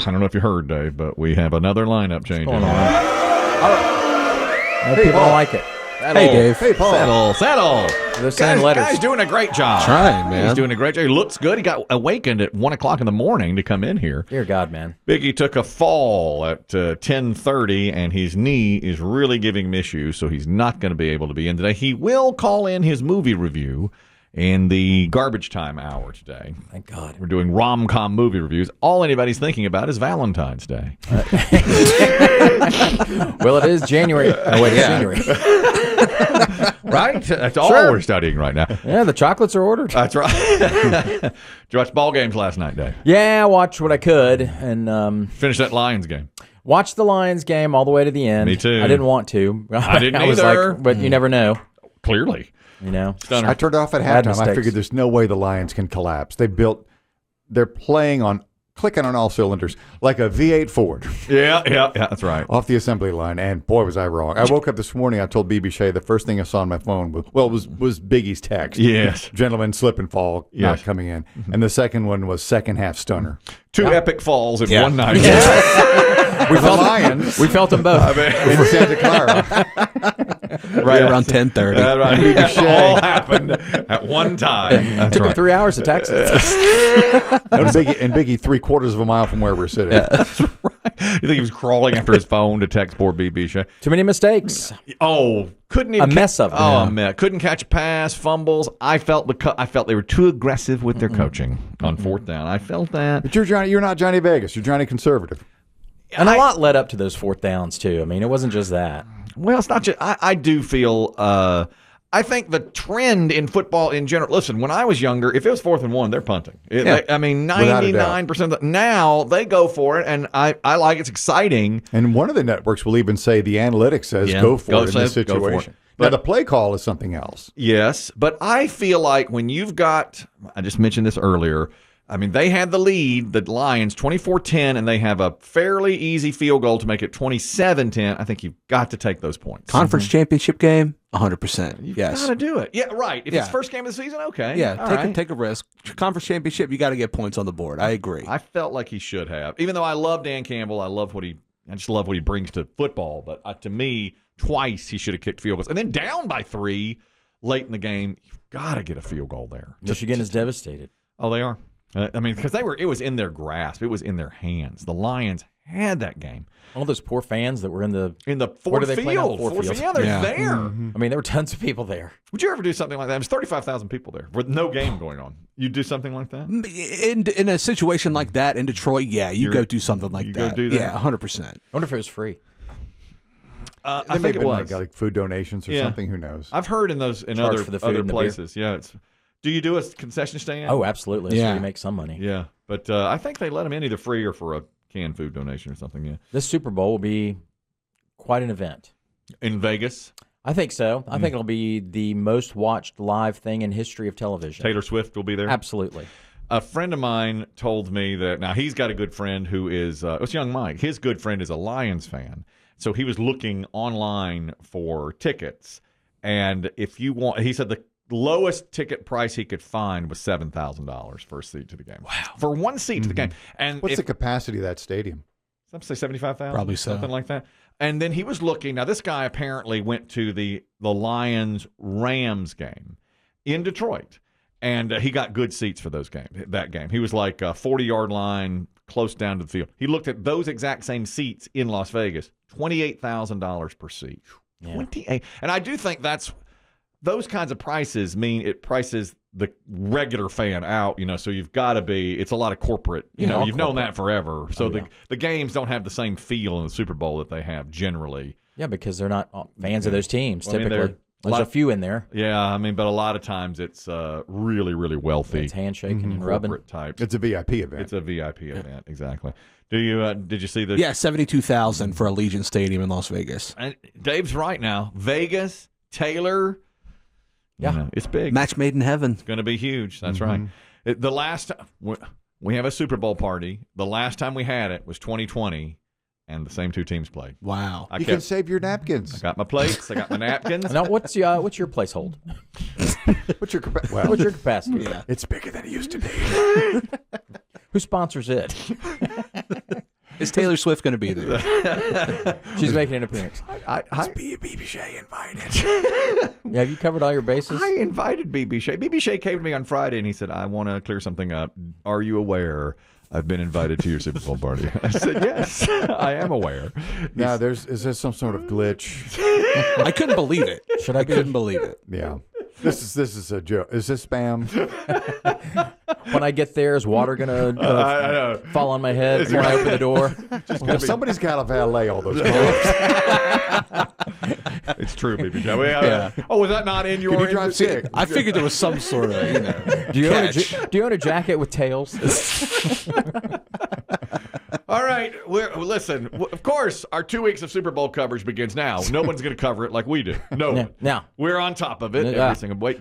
I don't know if you heard, Dave, but we have another lineup change. People don't like it. Hey, Dave. Hey, Paul. Settle. They're sending letters. Guy's doing a great job. Trying, man. He's doing a great job. He looks good. He got awakened at 1 o'clock in the morning to come in here. Dear God, man. Biggie took a fall at 10:30, and his knee is really giving him issues, so he's not going to be able to be in today. He will call in his movie review in the garbage time hour today. Thank God. We're doing rom-com movie reviews. All anybody's thinking about is Valentine's Day. Well, it is January. Oh, wait, it's January. Right? That's all we're studying right now. Yeah, the chocolates are ordered. That's right. Did you watch ball games last night, Dave? Yeah, I watched what I could and Finish that Lions game. watched the Lions game all the way to the end. Me too. I didn't want to. I didn't was either. like, but you never know. Clearly. You know? Stunner. I turned it off at Bad halftime. I mistakes. figured there's no way the Lions can collapse. They're clicking on all cylinders like a V8 Ford Yeah, that's right. off the assembly line. And boy, was I wrong. I woke up this morning. I told BB Shea the first thing I saw on my phone was Biggie's text. Yes. Gentlemen, slip and fall, not Yes. coming in. And the second one was second half stunner. Two epic falls in one night. We felt Lions We felt them both. in Santa Clara. Right around 10:30. Right. It all happened at one time. That's Took him right. 3 hours to text it. and Biggie 3/4 of a mile from where we're sitting. That's right. You think he was crawling after his phone to text poor BB Shea? Too many mistakes. Oh, couldn't even A mess of them. Oh, a mess. Couldn't catch a pass, fumbles. I felt they were too aggressive with their coaching on fourth down. I felt that. But you're not Johnny Vegas. You're Johnny Conservative. And a lot led up to those fourth downs, too. I mean, it wasn't just that. Well, it's not just. I do feel. I think the trend in football in general. Listen, when I was younger, if it was 4th and 1, they're punting. I mean, 99%. Now they go for it, and I like it's exciting. And one of the networks will even say the analytics says go for it in this situation. Now, the play call is something else. Yes, but I feel like when you've got, I just mentioned this earlier, I mean, they had the lead, the Lions, 24-10, and they have a fairly easy field goal to make it 27-10. I think you've got to take those points. Conference championship game, 100%. You've Yes. got to do it. Yeah, right. If it's Yeah. first game of the season, okay. Yeah, All take a risk. Conference championship, you got to get points on the board. I agree. I felt like he should have. Even though I love Dan Campbell, I just love what he brings to football. But to me, twice he should have kicked field goals. And then down by 3 late in the game, you've got to get a field goal there. Michigan is devastated. Oh, they are. I mean, because it was in their grasp. It was in their hands. The Lions had that game. All those poor fans that were in the Ford do they play now? Field. Ford Field. Yeah, they're Yeah. there. I mean, there were tons of people there. Would you ever do something like that? There's 35,000 people there with no game going on. You'd do something like that? In a situation like that in Detroit, yeah, you go do something like you that. go do that? Yeah, 100%. I wonder if it was free. I They may think have it been was. like good donations or Yeah. something. Who knows? I've heard in Charge other for the food and the beer. places. Yeah. Do you do a concession stand? Oh, absolutely. That's Yeah. where you make some money. Yeah. But I think they let them in either free or for a canned food donation or something. Yeah. This Super Bowl will be quite an event. In Vegas, I think so. I think it'll be the most watched live thing in history of television. Taylor Swift will be there. Absolutely. A friend of mine told me that now he's got a good friend who is it's young Mike. His good friend is a Lions fan, so he was looking online for tickets. And if you want, he said the lowest ticket price he could find was $7,000 for a seat to the game. Wow, for one seat to the game. And What's the capacity of that stadium? some say 75,000, Probably so. something like that. And then he was looking. Now this guy apparently went to the Lions Rams game in Detroit. And he got good seats for that game. He was like a 40-yard line, close down to the field. He looked at those exact same seats in Las Vegas, $28,000 per seat. Yeah. 28. And I do think those kinds of prices mean it prices the regular fan out, so you've got to be, it's a lot of corporate, you've known that forever. So the games don't have the same feel in the Super Bowl that they have generally. Yeah, because they're not fans of those teams, Well, I mean, typically. There's a lot- few in there. Yeah, I mean, but a lot of times it's really, really wealthy. It's handshaking and rubbing. Corporate types. It's a VIP event. It's a VIP event, exactly. Did you see the? Yeah, 72,000 for Allegiant Stadium in Las Vegas. And Dave's right now. Vegas, Taylor. Yeah. It's big. Match made in heaven. It's going to be huge. That's right. The last we have a Super Bowl party. The last time we had it was 2020, and the same two teams played. Wow. You can save your napkins. I got my plates. I got my napkins. Now, what's your place hold? What's your What's your capacity? Yeah. It's bigger than it used to be. Who sponsors it? Is Taylor Swift going to be there? She's making an appearance. BB Shea invited. Yeah, have you covered all your bases? I invited BB Shea. BB Shea came to me on Friday and he said, I want to clear something up. Are you aware I've been invited to your Super Bowl party? I said, yes, I am aware. Now, is there some sort of glitch? I couldn't believe it. Should I be? Couldn't believe it. Yeah. This is a joke. Is this spam? When I get there, is water going to fall on my head when I open the door? Well, somebody's got to valet all those cars. It's true, BB Shea. Oh, was that not in your... Can you drive sick? I figured there was some sort of, Do you own a catch. jacket with tails? All right. Listen, of course, our 2 weeks of Super Bowl coverage begins now. No one's going to cover it like we do. No one. Now. We're on top of it. Yeah. Every single wait.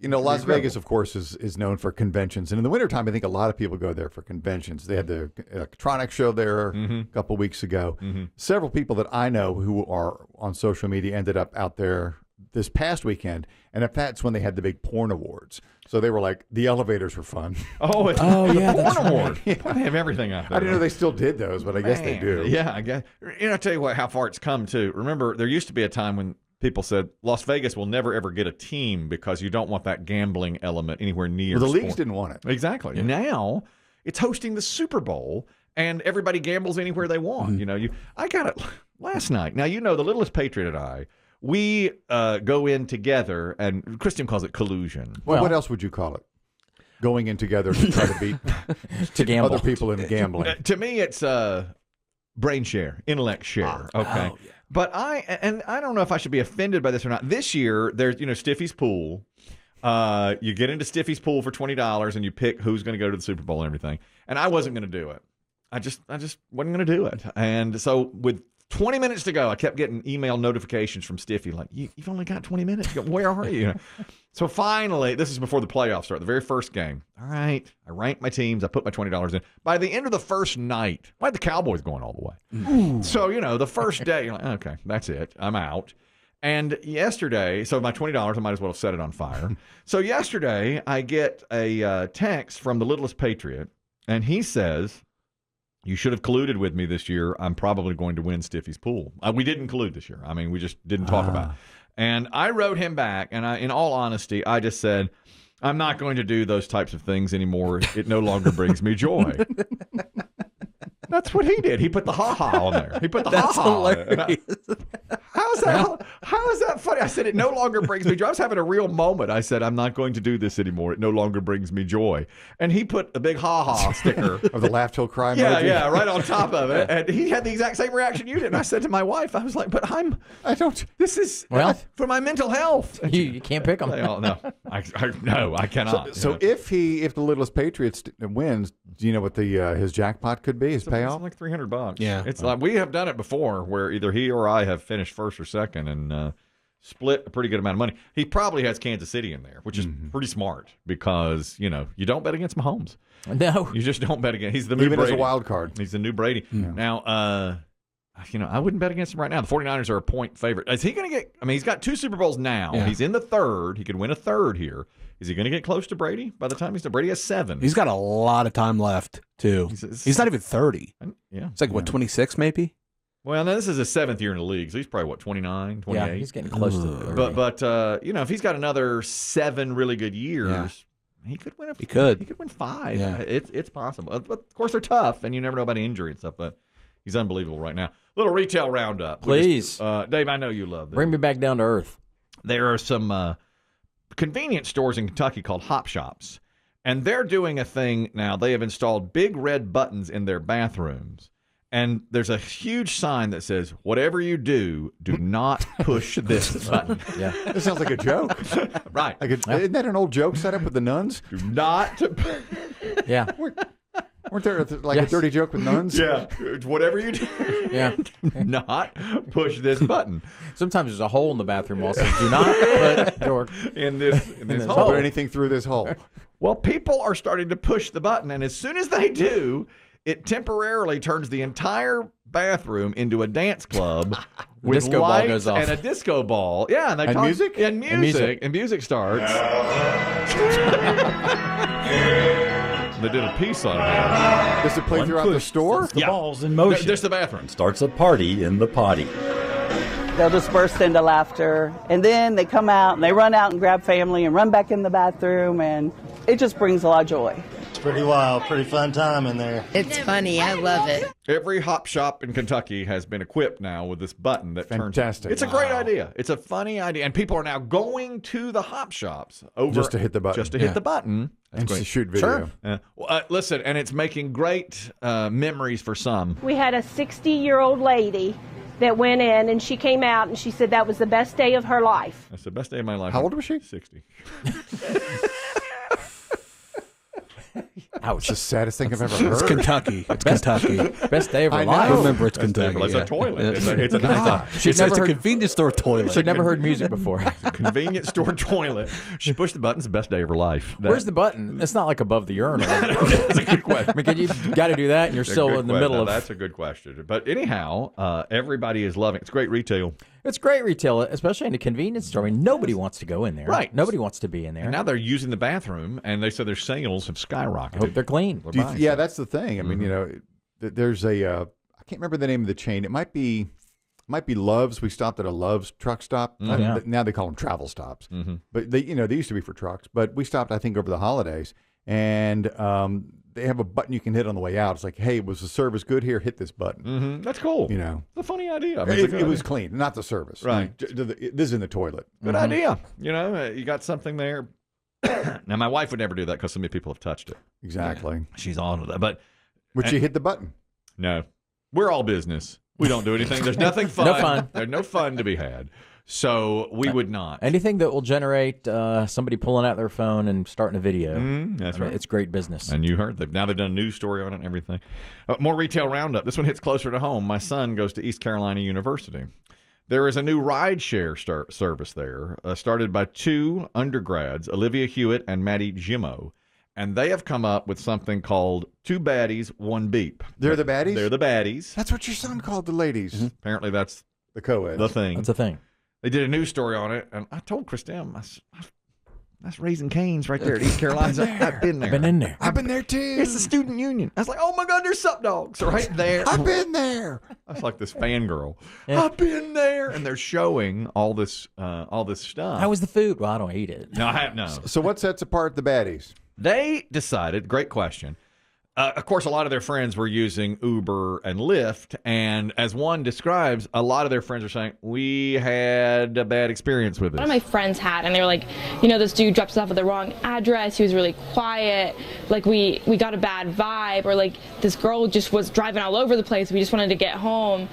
You know, Las Vegas, of course, is known for conventions. And in the wintertime, I think a lot of people go there for conventions. They had the electronics show there a couple weeks ago. Several people that I know who are on social media ended up out there this past weekend. And if that's when they had the big porn awards. So they were like, the elevators were fun. Oh, yeah, the that's porn award. They have everything out there. I didn't know they still did those, but I guess they do. Yeah, I guess. I'll tell you what, how far it's come, too. Remember, there used to be a time when people said Las Vegas will never, ever get a team because you don't want that gambling element anywhere near Well, the sport. leagues didn't want it. Exactly. Yeah. Now it's hosting the Super Bowl, and everybody gambles anywhere they want. I got it last night. Now, the littlest patriot and I, we go in together, and Christian calls it collusion. Well, what else would you call it? Going in together to try to beat to gamble. other people in gambling. To me, it's brain share, intellect share. Okay. yeah. But I don't know if I should be offended by this or not. This year, there's Stiffy's Pool. You get into Stiffy's Pool for $20, and you pick who's going to go to the Super Bowl and everything. And I wasn't going to do it. I just wasn't going to do it. And so with 20 minutes to go, I kept getting email notifications from Stiffy like, you've only got 20 minutes. You go, where are you? So finally, this is before the playoffs start, the very first game. All right, I ranked my teams. I put my $20 in. By the end of the first night, I had the Cowboys going all the way. Ooh. So, the first day, you're like, okay, that's it. I'm out. And yesterday, so my $20, I might as well have set it on fire. So yesterday, I get a text from the littlest patriot, and he says, you should have colluded with me this year. I'm probably going to win Stiffy's Pool. We didn't collude this year. I mean, we just didn't talk about it. And I wrote him back, and in all honesty, I just said, I'm not going to do those types of things anymore. It no longer brings me joy. That's what he did. He put the ha-ha on there. He put the ha-ha on there. How is that funny? I said, it no longer brings me joy. I was having a real moment. I said, I'm not going to do this anymore. It no longer brings me joy. And he put a big ha-ha sticker. Or the laugh till cry emoji. Yeah, right on top of it. And he had the exact same reaction you did. And I said to my wife, I was like, this is for my mental health. You can't pick them. No, I cannot. So if the littlest Patriots wins, do you know what his jackpot could be? His payout? It's like $300. Yeah. It's like we have done it before where either he or I have finished first or second and split a pretty good amount of money. He probably has Kansas City in there, which is pretty smart because, you don't bet against Mahomes. No. You just don't bet against. He's the new Even Brady. as a wild card. He's the new Brady. Yeah. Now, I wouldn't bet against him right now. The 49ers are a point favorite. Is he going to get – he's got 2 Super Bowls now. Yeah. He's in the third. He could win a third here. Is he going to get close to Brady by the time he's done? Brady has 7. He's got a lot of time left, too. He's not even 30. Yeah. It's like, 26 maybe? Well, now this is his 7th year in the league, so he's probably, 29, 28? Yeah, he's getting close to it. But if he's got another 7 really good years, he could win He could win 5. Yeah. It's possible. But, of course, they're tough, and you never know about injury and stuff, but he's unbelievable right now. Little retail roundup. Please. Dave, I know you love this. Bring me back down to earth. There are some convenience stores in Kentucky called Hop Shops, and they're doing a thing now. They have installed big red buttons in their bathrooms, and there's a huge sign that says, whatever you do not push this button. Yeah. This sounds like a joke. Right. Isn't that an old joke set up with the nuns? Do not. Yeah. Weren't there a dirty joke with nuns? Yeah. Whatever you do, not push this button. Sometimes there's a hole in the bathroom also. Do not put your in this Don't hole. put anything through this hole. Well, people are starting to push the button, and as soon as they do, it temporarily turns the entire bathroom into a dance club with disco ball lights goes off. and a disco ball. Yeah, and music? And music starts. They did a piece on it. Does it play throughout the store? The ball's in motion. There's the bathroom. Starts a party in the potty. They'll just burst into laughter, and then they come out and they run out and grab family and run back in the bathroom, and it just brings a lot of joy. It's pretty wild, pretty fun time in there. It's funny. I love it. Every hop shop in Kentucky has been equipped now with this button that turns. Fantastic. It's a great idea. It's a funny idea, and people are now going to the hop shops over Just to hit the button. Just to hit the button. And to shoot video. Sure. Listen, and it's making great memories for some. We had a 60-year-old lady that went in, and she came out, and she said that was the best day of her life. That's the best day of my life. How old was she? 60. Ouch. It's the saddest thing I've ever heard. It's Kentucky. It's Kentucky. Best day of her I life. know. Remember, it's Kentucky. It's a toilet. It's a She's never It's a heard, convenience store toilet. she'd never heard music before. convenience store toilet. She pushed the button. It's the best day of her life. Where's the button? It's not like above the urinal. That's a good question. I mean, you got to do that, and you're That's a still good in the question. middle Now, of. That's a good question. But anyhow, everybody is loving it. It's great retail. It's great retail, especially in a convenience store. I mean, nobody wants to go in there. Right. Nobody wants to be in there. And now they're using the bathroom, and they said their sales have skyrocketed. I hope they're clean. Yeah, that's the thing. I mean, you know, there's a I can't remember the name of the chain. It might be Love's. We stopped at a Love's truck stop. Yeah. Now they call them travel stops. But they used to be for trucks. But we stopped, I think, over the holidays, and they have a button you can hit on the way out. It's like, hey, was the service good here? Hit this button. That's cool. You know, It's a funny idea. I mean, it's a good it was idea. clean, not the service. Right. This is in the toilet. Good idea. You know, you got something there. Now, my wife would never do that because so many people have touched it. Exactly. She's on with that. But Would she hit the button? no, we're all business. We don't do anything. There's nothing fun. No fun. There's no fun to be had. So we would not. Anything that will generate somebody pulling out their phone and starting a video. That's I mean, right. It's great business. And you heard now they've done a news story on it and everything. More retail roundup. This one hits closer to home. My son goes to East Carolina University. There is a new rideshare service there, started by two undergrads, Olivia Hewitt and Maddie Jimmo. And they have come up with something called Two Baddies, One Beep. They're the baddies? They're the baddies. That's what your son called the ladies. Apparently that's The co-eds. the thing. That's a thing. They did a news story on it, and I told Chris Demm, that's Raising Cane's right there at East Carolina. I've been there. I've been in there. I've been there too. It's the student union. I was like, oh my God, there's Sup Dogs right there. I've been there. I was like this fangirl. Yeah. I've been there, and they're showing all this stuff. How was the food? Well, I don't eat it. No, I have no. So what sets apart the baddies? They decided. Great question. Of course, a lot of their friends were using Uber and Lyft, and as one describes, a lot of their friends are saying, we had a bad experience with One of this. my friends had, and they were like, you know, this dude dropped us off at the wrong address. He was really quiet. Like, we got a bad vibe, or like this girl just was driving all over the place. We just wanted to get home.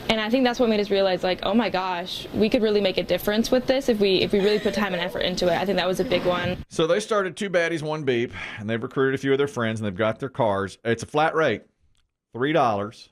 And I think that's what made us realize, like, oh my gosh, we could really make a difference with this if we really put time and effort into it. I think that was a big one. So they started Two Baddies, One Beep, and they've recruited a few of their friends, and they've got their cars. It's a flat rate, $3.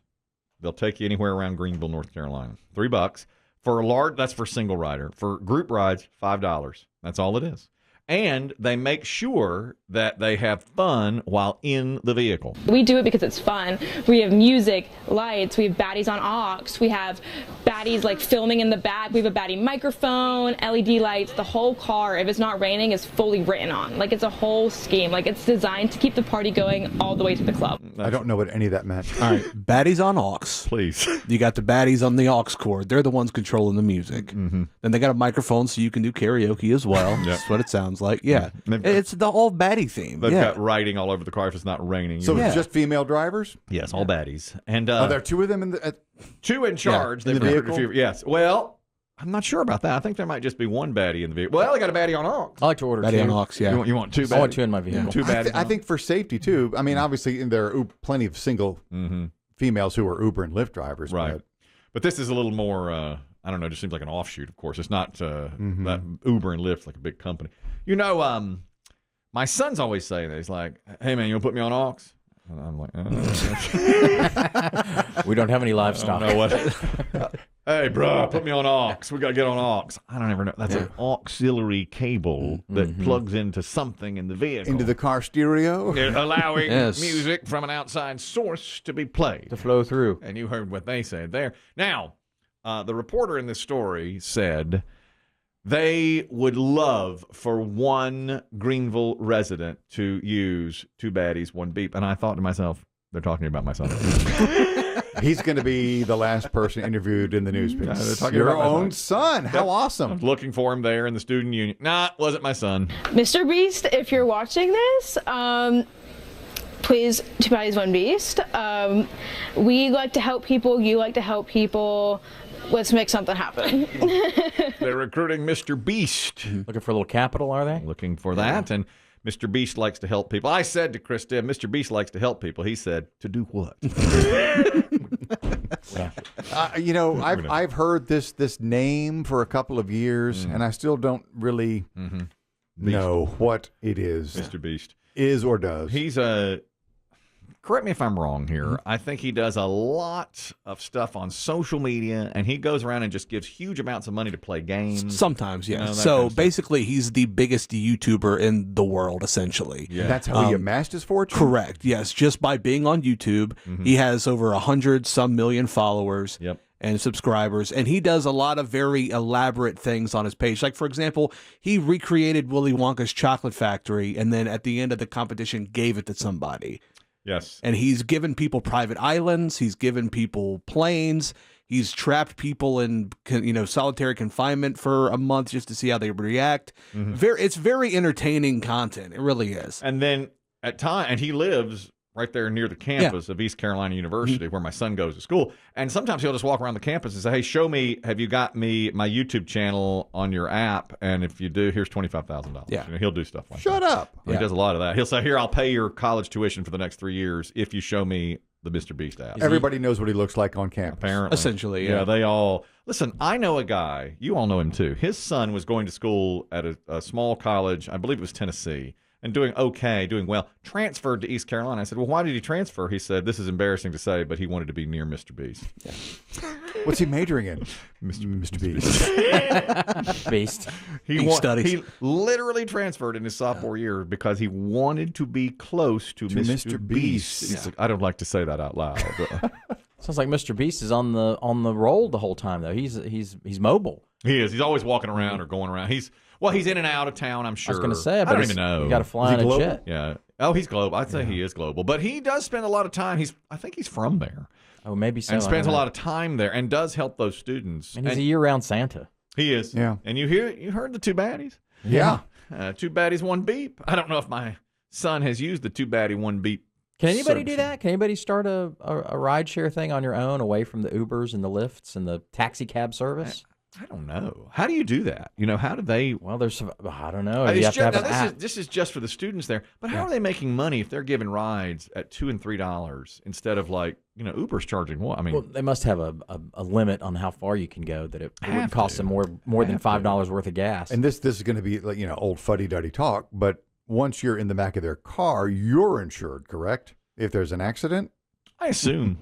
They'll take you anywhere around Greenville, North Carolina. $3 for a large. That's for single rider. For group rides, $5. That's all it is. And they make sure that they have fun while in the vehicle. We do it because it's fun. We have music, lights, we have baddies on aux, we have baddies like filming in the back, we have a baddie microphone, LED lights, the whole car, if it's not raining, is fully written on. Like, it's a whole scheme. Like, it's designed to keep the party going all the way to the club. I don't know what any of that meant. All right, baddies on aux. Please. You got the baddies on the aux cord. They're the ones controlling the music. Then they got a microphone so you can do karaoke as well. That's what it sounds like. Yeah. It's the whole baddie theme. They've Yeah. got writing all over the car if it's not raining. So You- it's just female drivers? yes, all baddies. And Are there two of them in the? two in charge. in the They've recruited a vehicle? few- Yes. Well, I'm not sure about that. I think there might just be one baddie in the vehicle. Well, they got a baddie on aux. I like to order Baddie two. on aux, yeah. You want two baddies? I want two in my vehicle. Two baddies. I think for safety too. I mean, obviously there are plenty of single females who are Uber and Lyft drivers. Right. But this is a little more, I don't know, it just seems like an offshoot, of course. It's not that Uber and Lyft like a big company. You know, my son's always saying that. He's like, hey, man, you want to put me on aux? And I'm like, We don't have any I livestock. don't know what. Hey, bro, put me on aux. We got to get on aux. I don't ever know. That's an auxiliary cable that plugs into something in the vehicle. Into the car stereo. They're allowing Yes. music from an outside source to be played. To flow through. And you heard what they said there. Now, the reporter in this story said They would love for one Greenville resident to use Two Baddies, One Beep. And I thought to myself, they're talking about my son. He's going to be the last person interviewed in the newspaper. They're talking Your about my own son. How awesome. I was looking for him there in the student union. Nah, wasn't my son. MrBeast, if you're watching this, please, Two Baddies, One Beast. We like to help people. You like to help people. Let's make something happen. They're recruiting MrBeast. Looking for a little capital, are they? Looking for that. And MrBeast likes to help people. I said to Chris Demm, MrBeast likes to help people. He said, to do what? I've heard this name for a couple of years, and I still don't really know what it is. MrBeast is or does. He's a. Correct me if I'm wrong here. I think he does a lot of stuff on social media, and he goes around and just gives huge amounts of money to play games. Sometimes, yeah. So basically, he's the biggest YouTuber in the world, essentially. Yeah. That's how he amassed his fortune? Correct, yes. Just by being on YouTube. He has over 100-some million followers. Yep. And subscribers, and he does a lot of very elaborate things on his page. Like, for example, he recreated Willy Wonka's chocolate factory, and then at the end of the competition gave it to somebody. Yes. And he's given people private islands. He's given people planes. He's trapped people in, solitary confinement for a month just to see how they react. It's very entertaining content. It really is. And then and he lives right there near the campus of East Carolina University, where my son goes to school. And sometimes he'll just walk around the campus and say, hey, show me, have you got me my YouTube channel on your app? And if you do, here's $25,000. Yeah. He'll do stuff like that. Shut up. He does a lot of that. He'll say, here, I'll pay your college tuition for the next 3 years if you show me the MrBeast app. Everybody knows what he looks like on campus. Apparently. Essentially, yeah. They all... Listen, I know a guy, you all know him too. His son was going to school at a small college, I believe it was Tennessee, and doing well, transferred to East Carolina. I said, well, why did he transfer? He said, this is embarrassing to say, but he wanted to be near MrBeast. Yeah. What's he majoring in? MrBeast. Beast. He literally transferred in his sophomore year because he wanted to be close to MrBeast. Yeah. Like, I don't like to say that out loud. Sounds like MrBeast is on the roll the whole time, though. He's mobile. He is. He's always walking around or going around. He's in and out of town, I'm sure. I was going to say, I don't even know. You got to fly in a jet. Yeah. Oh, he's global. I'd say he is global. But he does spend a lot of time. I think he's from there. Oh, maybe so. And spends a lot of time there and does help those students. And he's a year-round Santa. He is. Yeah. And you heard the Two Baddies? Yeah. Two Baddies, One Beep. I don't know if my son has used the Two Baddie, One Beep. Can anybody do that? Can anybody start a rideshare thing on your own, away from the Ubers and the Lyfts and the taxi cab service? I don't know. How do you do that? How do they? Well, I don't know. You have to have an app. This is just for the students there. But how are they making money if they're giving rides at $2 and $3 instead of Uber's charging what? I mean, well, they must have a limit on how far you can go that it would cost them more than $5 worth of gas. And this is going to be old fuddy-duddy talk, but once you're in the back of their car, you're insured, correct? If there's an accident. I assume.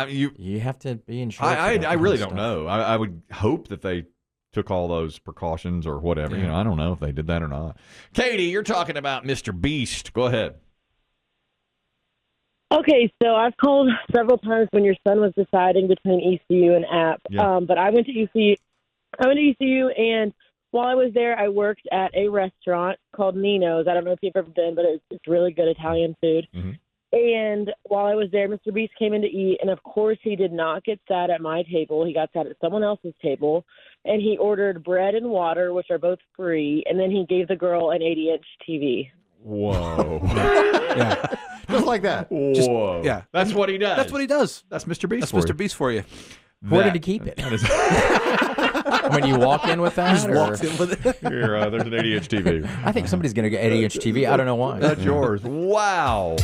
You have to be insured. I really don't know. I would hope that they took all those precautions or whatever. Yeah. I don't know if they did that or not. Katie, you're talking about MrBeast. Go ahead. Okay, so I've called several times when your son was deciding between ECU and App. Yeah. But I went to ECU. And while I was there, I worked at a restaurant called Nino's. I don't know if you've ever been, but it's really good Italian food. Mm-hmm. And while I was there, MrBeast came in to eat, and of course he did not get sat at my table. He got sat at someone else's table, and he ordered bread and water, which are both free, and then he gave the girl an 80-inch TV. Whoa. Yeah. Just like that. Whoa. Yeah. That's what he does. That's what he does. That's MrBeast That's for you. MrBeast for you. Where did he keep it? When you walk in with that? Just walks in with it. Here, there's an 80-inch TV. I think somebody's going to get 80-inch TV. I don't know why. That's yours. Wow.